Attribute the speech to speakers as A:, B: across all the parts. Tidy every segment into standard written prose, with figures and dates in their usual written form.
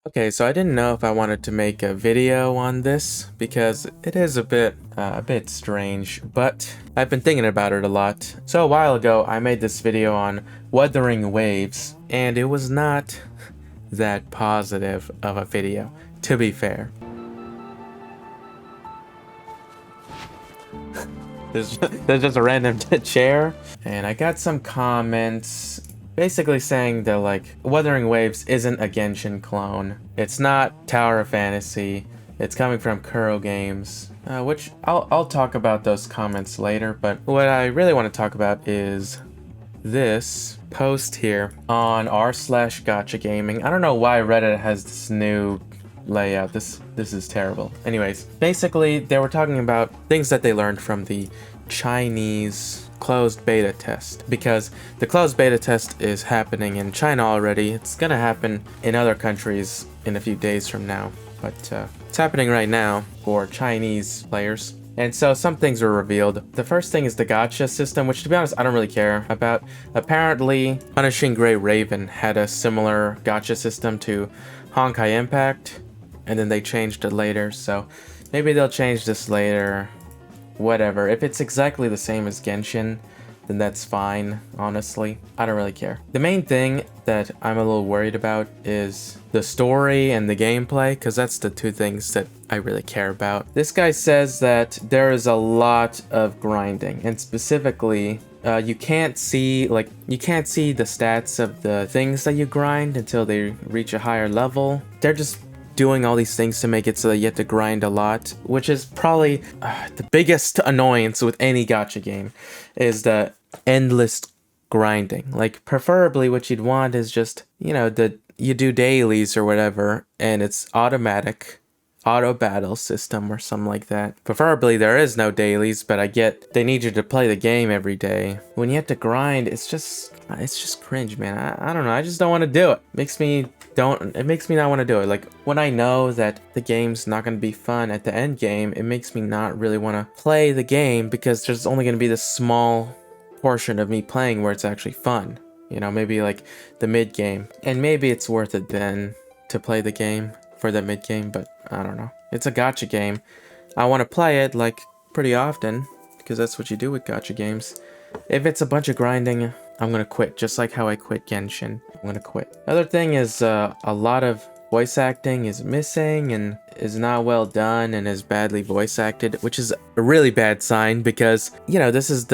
A: Okay, so I didn't know if I wanted to make a video on this because it is a bit strange, but I've been thinking about it a lot. So a while ago, I made this video on Wuthering Waves, and it was not that positive of a video, to be fair. There's just a random chair, and I got some comments basically saying that like Wuthering Waves isn't a Genshin clone. It's not Tower of Fantasy. It's coming from Kuro Games, which I'll talk about those comments later. But what I really want to talk about is this post here on r/gotcha gaming. I don't know why Reddit has this new layout. This is terrible. Anyways, basically they were talking about things that they learned from the Chinese closed beta test, because the closed beta test is happening in China already. It's gonna happen in other countries in a few days from now, but it's happening right now for Chinese players. And so some things were revealed. The first thing is the gacha system, which to be honest, I don't really care about. Apparently, Punishing Grey Raven had a similar gacha system to Honkai Impact, and then they changed it later, so maybe they'll change this later. Whatever. If it's exactly the same as Genshin, then that's fine, honestly. I don't really care. The main thing that I'm a little worried about is the story and the gameplay, because that's the two things that I really care about. This guy says that there is a lot of grinding, and specifically, you can't see the stats of the things that you grind until they reach a higher level. They're just doing all these things to make it so that you have to grind a lot, which is probably the biggest annoyance with any gacha game, is the endless grinding. Like, preferably what you'd want is just, you do dailies or whatever, and it's automatic auto battle system or something like that. Preferably there is no dailies, but I get they need you to play the game every day. When you have to grind, it's just cringe, man. I don't know. I just don't want to do it. It makes me not want to do it. Like, when I know that the game's not going to be fun at the end game, it makes me not really want to play the game, because there's only going to be this small portion of me playing where it's actually fun. Maybe like the mid game. And maybe it's worth it then to play the game for the mid game, but I don't know. It's a gacha game. I want to play it like pretty often, because that's what you do with gacha games. If it's a bunch of grinding, I'm gonna quit, just like how I quit Genshin. I'm gonna quit. Other thing is a lot of voice acting is missing and is not well done and is badly voice acted, which is a really bad sign, because this is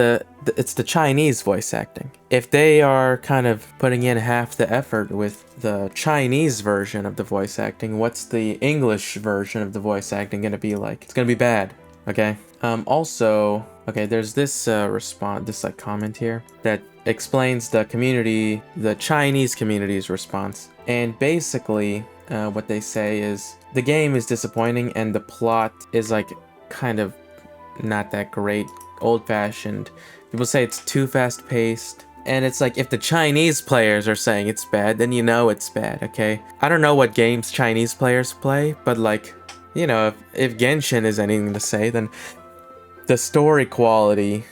A: it's the Chinese voice acting. If they are kind of putting in half the effort with the Chinese version of the voice acting, what's the English version of the voice acting gonna be like? It's gonna be bad. Okay. Also, okay, there's this comment here that explains the Chinese community's response. And basically, what they say is the game is disappointing and the plot is like kind of not that great, old-fashioned. People say it's too fast-paced. And it's like, if the Chinese players are saying it's bad, then it's bad, okay? I don't know what games Chinese players play, but like, if Genshin is anything to say, then the story quality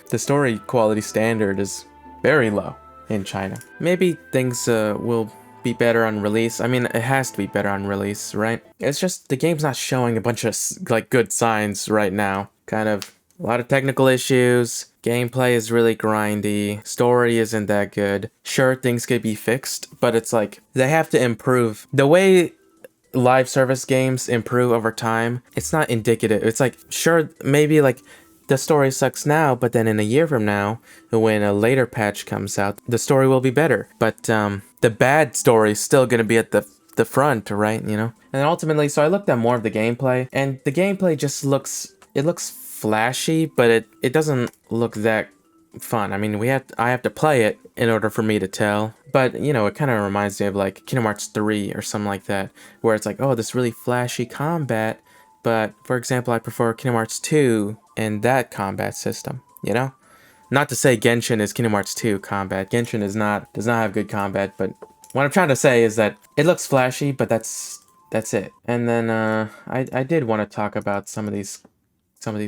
A: standard is very low in China. Maybe things will be better on release. I mean, it has to be better on release, right? It's just the game's not showing a bunch of like good signs right now. Kind of a lot of technical issues. Gameplay is really grindy. Story isn't that good. Sure, things could be fixed, but it's like they have to improve. The way live service games improve over time, it's not indicative. It's like, sure, maybe like the story sucks now, but then in a year from now, when a later patch comes out, the story will be better. But the bad story is still gonna be at the front, right? And ultimately, so I looked at more of the gameplay, and the gameplay just looks flashy, but it doesn't look that fun. I mean, I have to play it in order for me to tell. But it kind of reminds me of like Kingdom Hearts 3 or something like that, where it's like, oh, this really flashy combat. But for example, I prefer Kingdom Hearts 2 and that combat system, Not to say Genshin is Kingdom Hearts 2 combat. Genshin does not have good combat, but what I'm trying to say is that it looks flashy, but that's it. And then I did want to talk about some of these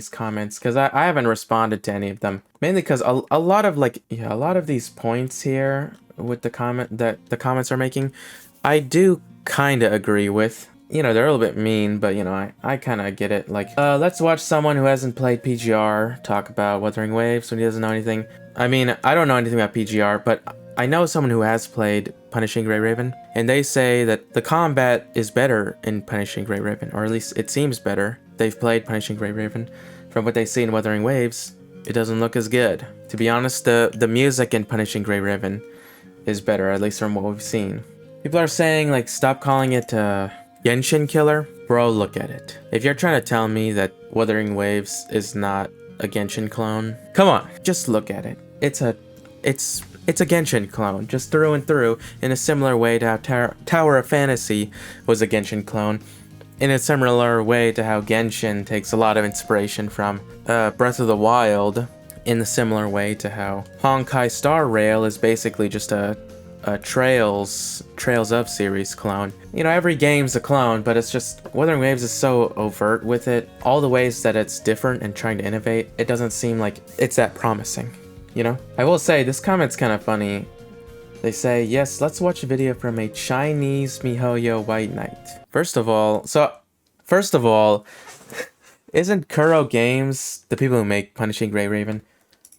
A: comments, because I haven't responded to any of them, mainly because a lot of these points here with the comments are making, I do kind of agree with. You know, they're a little bit mean, but you know, I kind of get it. Like, let's watch someone who hasn't played PGR talk about Wuthering Waves when he doesn't know anything. I mean, I don't know anything about PGR, but I know someone who has played Punishing Grey Raven, and they say that the combat is better in Punishing Grey Raven, or at least it seems better. They've played Punishing Grey Raven. From what they see in Wuthering Waves, it doesn't look as good. To be honest, the music in Punishing Grey Raven is better, at least from what we've seen. People are saying, like, stop calling it Genshin Killer. Bro, look at it. If you're trying to tell me that Wuthering Waves is not a Genshin clone, come on, just look at it. It's a Genshin clone, just through and through, in a similar way to how Tower of Fantasy was a Genshin clone, in a similar way to how Genshin takes a lot of inspiration from Breath of the Wild, in a similar way to how Honkai Star Rail is basically just a Trails of series clone. You know, every game's a clone, but it's just Wuthering Waves is so overt with it. All the ways that it's different and trying to innovate, it doesn't seem like it's that promising, you know? I will say, this comment's kind of funny. They say, yes, let's watch a video from a Chinese MiHoYo White Knight. First of all, isn't Kuro Games the people who make Punishing Grey Raven?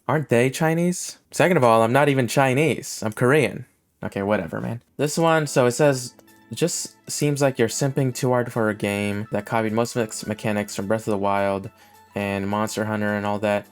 A: Aren't they Chinese? Second of all, I'm not even Chinese. I'm Korean. Okay, whatever, man. This one, so it says, it just seems like you're simping too hard for a game that copied most of its mechanics from Breath of the Wild and Monster Hunter and all that.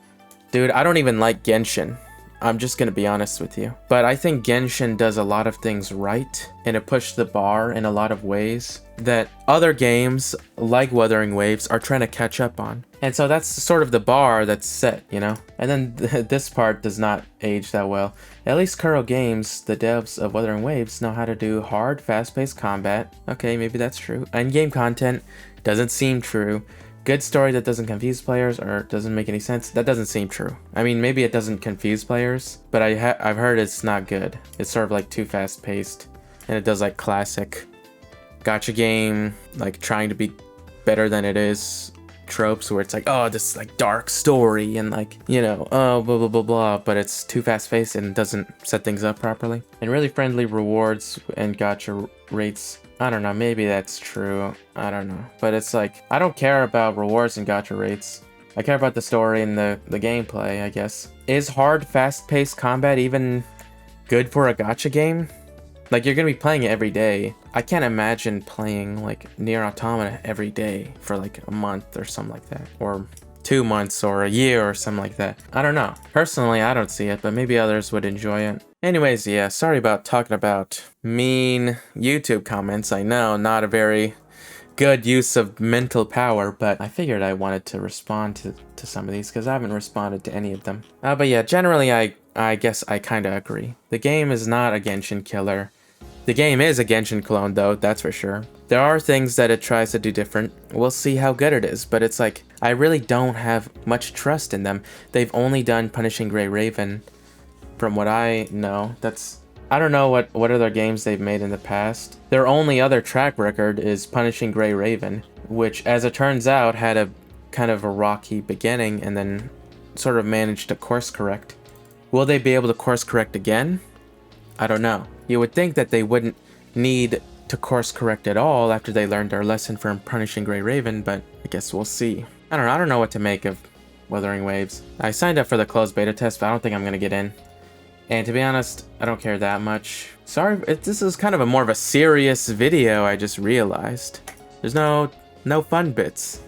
A: Dude, I don't even like Genshin. I'm just gonna be honest with you. But I think Genshin does a lot of things right, and it pushed the bar in a lot of ways that other games, like Wuthering Waves, are trying to catch up on. And so that's sort of the bar that's set, you know? And then this part does not age that well. At least Kuro Games, the devs of Wuthering Waves, know how to do hard, fast-paced combat. Okay, maybe that's true. Endgame content doesn't seem true. Good story that doesn't confuse players or doesn't make any sense. That doesn't seem true. I mean, maybe it doesn't confuse players, but I've heard it's not good. It's sort of like too fast-paced, and it does like classic gacha game, like trying to be better than it is tropes, where it's like, oh, this like dark story and like, you know, oh, blah blah blah blah, but it's too fast-paced and doesn't set things up properly. And really friendly rewards and gacha rates. I don't know, maybe that's true. I don't know. But it's like, I don't care about rewards and gacha rates. I care about the story and the gameplay, I guess. Is hard, fast-paced combat even good for a gacha game? Like, you're gonna be playing it every day. I can't imagine playing, like, Nier Automata every day for, like, a month or something like that. Or 2 months or a year or something like that. I don't know. Personally, I don't see it, but maybe others would enjoy it. Anyways, yeah, sorry about talking about mean YouTube comments. I know, not a very good use of mental power, but I figured I wanted to respond to some of these because I haven't responded to any of them. But yeah, generally, I guess I kind of agree. The game is not a Genshin killer. The game is a Genshin clone, though, that's for sure. There are things that it tries to do different. We'll see how good it is, but it's like, I really don't have much trust in them. They've only done Punishing Grey Raven, from what I know. I don't know what other games they've made in the past. Their only other track record is Punishing Grey Raven, which, as it turns out, had a kind of a rocky beginning and then sort of managed to course correct. Will they be able to course correct again? I don't know. You would think that they wouldn't need to course correct at all after they learned their lesson from Punishing Grey Raven, but I guess we'll see. I don't know what to make of Wuthering Waves. I signed up for the closed beta test, but I don't think I'm gonna get in. And to be honest, I don't care that much. Sorry, this is kind of a more of a serious video, I just realized. There's no fun bits.